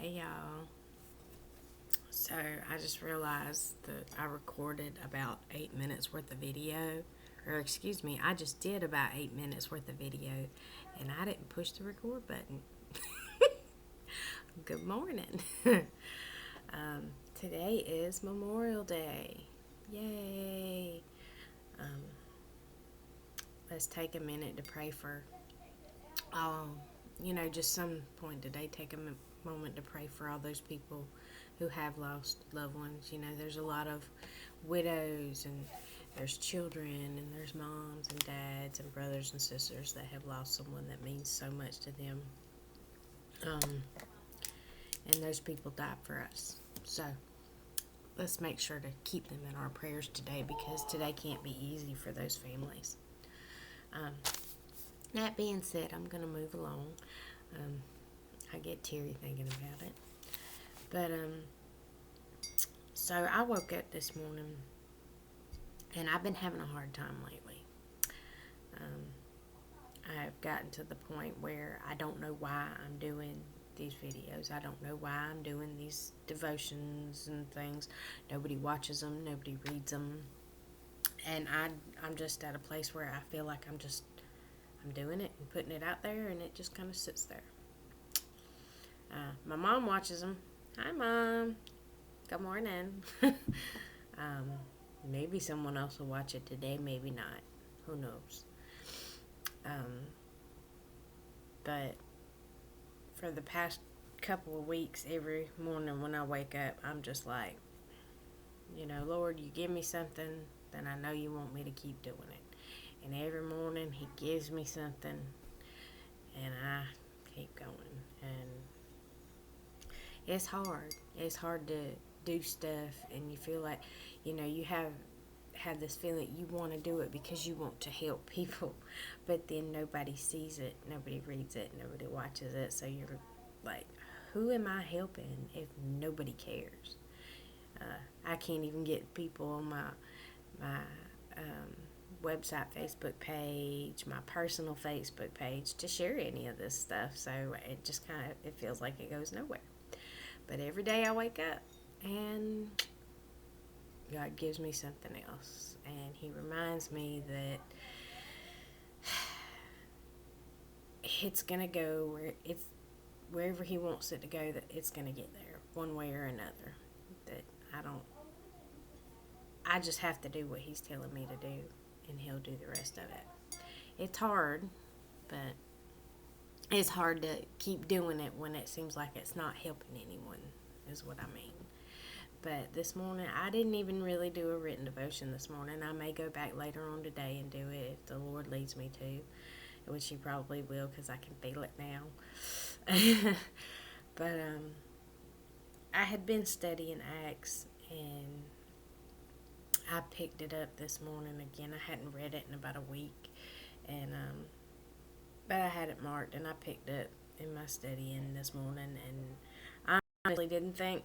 Hey y'all. So I just realized that I recorded about 8 minutes worth of video. Or excuse me, I just did about 8 minutes worth of video and I didn't push the record button. Good morning. Today is Memorial Day. Yay. Um, let's take a minute to pray for just some point today, take a moment to pray for all those people who have lost loved ones. There's a lot of widows, and there's children, and there's moms and dads and brothers and sisters that have lost someone that means so much to them. And those people died for us. So let's make sure to keep them in our prayers today, because today can't be easy for those families. That being said, I'm going to move along. I get teary thinking about it. But, so I woke up this morning, and I've been having a hard time lately. I've gotten to the point where I don't know why I'm doing these videos. I don't know why I'm doing these devotions and things. Nobody watches them. Nobody reads them. And I'm just at a place where I feel like I'm doing it and putting it out there, and it just kind of sits there. My mom watches them. Hi, Mom. Good morning. Maybe someone else will watch it today, maybe not. Who knows? But for the past couple of weeks, every morning when I wake up, I'm just like, Lord, you give me something, then I know you want me to keep doing it. And every morning He gives me something, and I keep going. And it's hard. It's hard to do stuff, and you feel like, you have this feeling you want to do it because you want to help people, but then nobody sees it, nobody reads it, nobody watches it. So you're like, who am I helping if nobody cares? I can't even get people on my website Facebook page, my personal Facebook page, to share any of this stuff. So it just it feels like it goes nowhere. But every day I wake up and God gives me something else, and He reminds me that it's gonna go wherever He wants it to go. That it's gonna get there one way or another. That I just have to do what He's telling me to do, and He'll do the rest of it. It's hard, but it's hard to keep doing it when it seems like it's not helping anyone, is what I mean. But this morning, I didn't even really do a written devotion this morning. I may go back later on today and do it if the Lord leads me to, which He probably will, because I can feel it now. But I had been studying Acts, and I picked it up this morning again. I hadn't read it in about a week, and but I had it marked, and I picked it in my studying this morning, and I honestly didn't think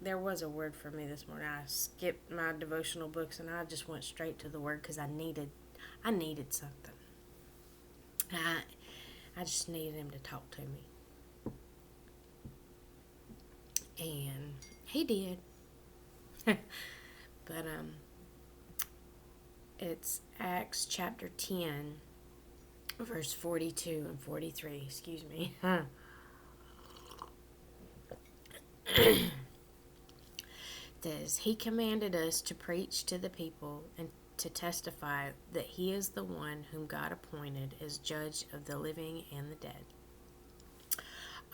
there was a word for me this morning. I skipped my devotional books, and I just went straight to the word, because I needed something. I just needed Him to talk to me, and He did. But it's Acts chapter 10, verse 42 and 43. Excuse me. Says, He commanded us to preach to the people and to testify that He is the one whom God appointed as judge of the living and the dead.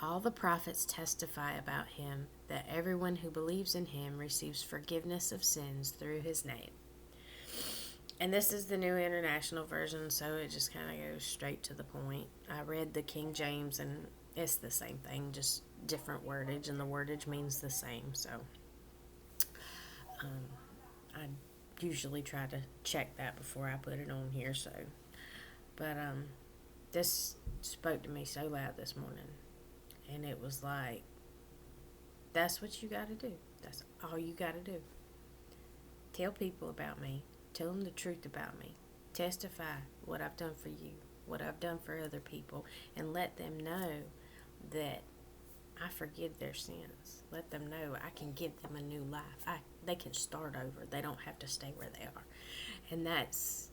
All the prophets testify about Him, that everyone who believes in Him receives forgiveness of sins through His name. And this is the New International Version, so it just kind of goes straight to the point. I read the King James, and it's the same thing, just different wordage, and the wordage means the same. So I usually try to check that before I put it on here. But this spoke to me so loud this morning, and it was like, that's what you got to do. That's all you got to do. Tell people about me. Tell them the truth about me. Testify what I've done for you, what I've done for other people, and let them know that I forgive their sins. Let them know I can give them a new life. They can start over. They don't have to stay where they are. And that's,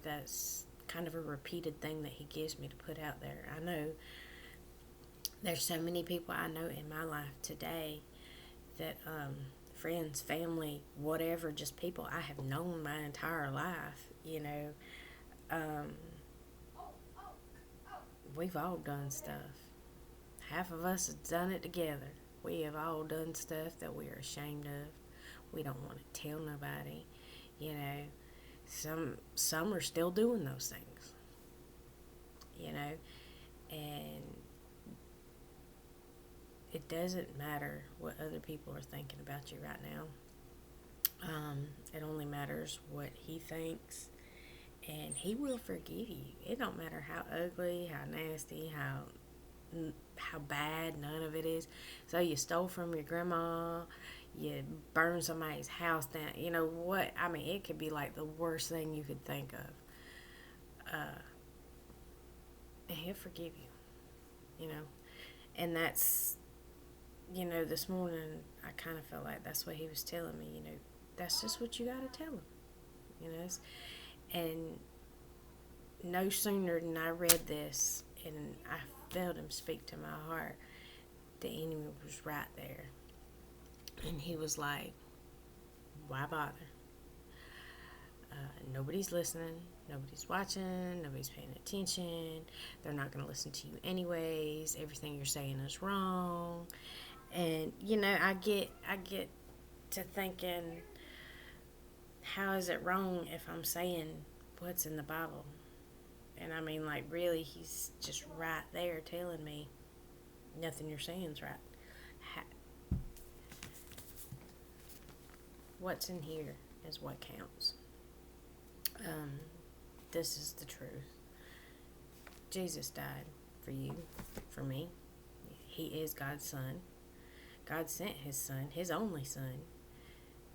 that's kind of a repeated thing that he gives me to put out there. I know there's so many people I know in my life today that, friends, family, whatever, just people I have known my entire life, we've all done stuff. Half of us have done it together. We have all done stuff that we are ashamed of. We don't want to tell nobody. Some are still doing those things. And it doesn't matter what other people are thinking about you right now. It only matters what he thinks, and he will forgive you. It don't matter how ugly, how nasty, how bad, none of it is. So you stole from your grandma, you burned somebody's house down, what? I mean, it could be like the worst thing you could think of. And he'll forgive you, And that's, this morning I kind of felt like that's what he was telling me, that's just what you got to tell him, And no sooner than I read this and I felt him speak to my heart, the enemy was right there. And he was like, why bother? Nobody's listening. Nobody's watching. Nobody's paying attention. They're not going to listen to you anyways. Everything you're saying is wrong. And, I get to thinking, how is it wrong if I'm saying what's in the Bible? And I mean, like, really, he's just right there telling me nothing you're saying is right. What's in here is what counts. This is the truth. Jesus died for you, for me. He is God's son. God sent his son, his only son.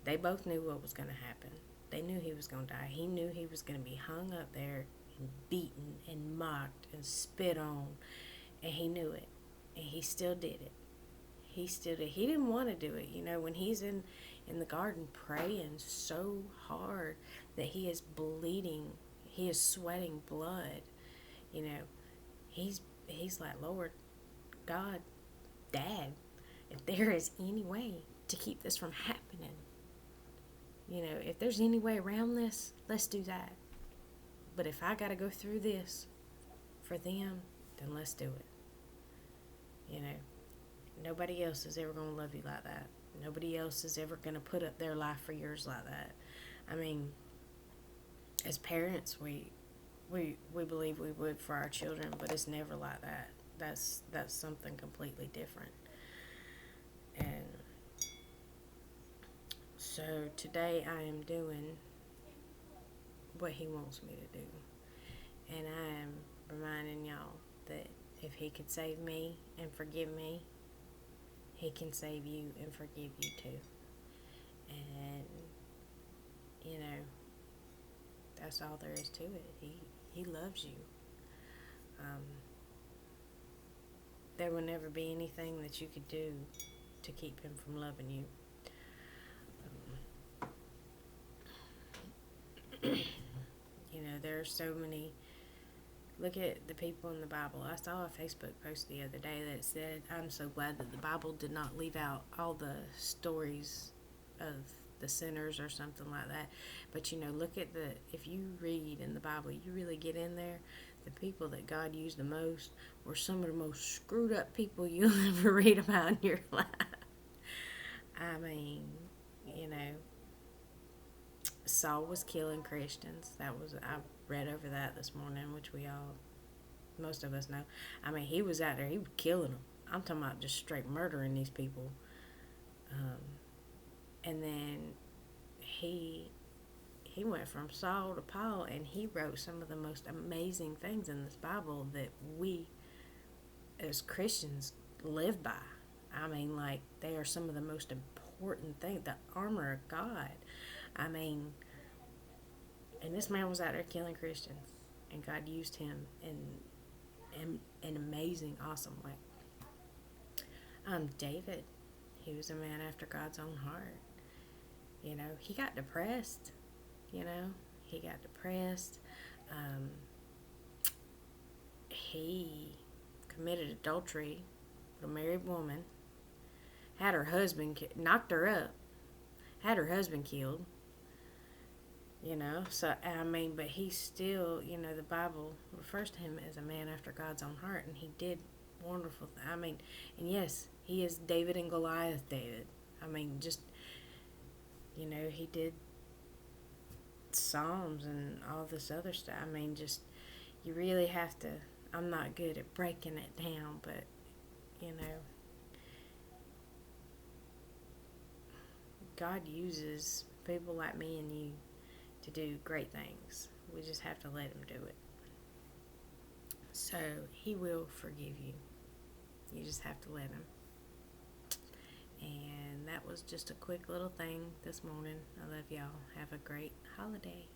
They both knew what was going to happen. They knew he was going to die. He knew he was going to be hung up there and beaten and mocked and spit on. And he knew it. And he still did it. He still did. He didn't want to do it. When he's in the garden praying so hard that he is bleeding, he is sweating blood, he's like, Lord, God, Dad, if there is any way to keep this from happening, if there's any way around this, let's do that. But if I got to go through this for them, then let's do it. Nobody else is ever going to love you like that. Nobody else is ever going to put up their life for yours like that. I mean, as parents, we believe we would for our children, but it's never like that. That's something completely different. And so today I am doing what he wants me to do. And I am reminding y'all that if he could save me and forgive me, he can save you and forgive you too. And, that's all there is to it. He loves you. There will never be anything that you could do to keep him from loving you. There are so many. Look at the people in the Bible. I saw a Facebook post the other day that said, I'm so glad that the Bible did not leave out all the stories of the sinners or something like that. But, look at if you read in the Bible, you really get in there, the people that God used the most were some of the most screwed up people you'll ever read about in your life. I mean, Saul was killing Christians. I read over that this morning, which most of us know. I mean, he was out there, he was killing them. I'm talking about just straight murdering these people. And then he went from Saul to Paul, and he wrote some of the most amazing things in this Bible that we as Christians live by. I mean, like, they are some of the most important things, the armor of God. I mean, and this man was out there killing Christians, and God used him in an amazing, awesome way. David, he was a man after God's own heart. You know, he got depressed. You know, he got depressed. He committed adultery with a married woman. Had her husband knocked her up. Had her husband killed. You know, so I mean, but he still, you know, the Bible refers to him as a man after God's own heart, and he did wonderful. I mean, and yes, he is David and Goliath. David. I mean, just, you know, he did Psalms and all this other stuff. I mean, just you really have to. I'm not good at breaking it down, but you know, God uses people like me and you to do great things. We just have to let him do it. So he will forgive you. You just have to let him. And that was just a quick little thing this morning. I love y'all. Have a great holiday.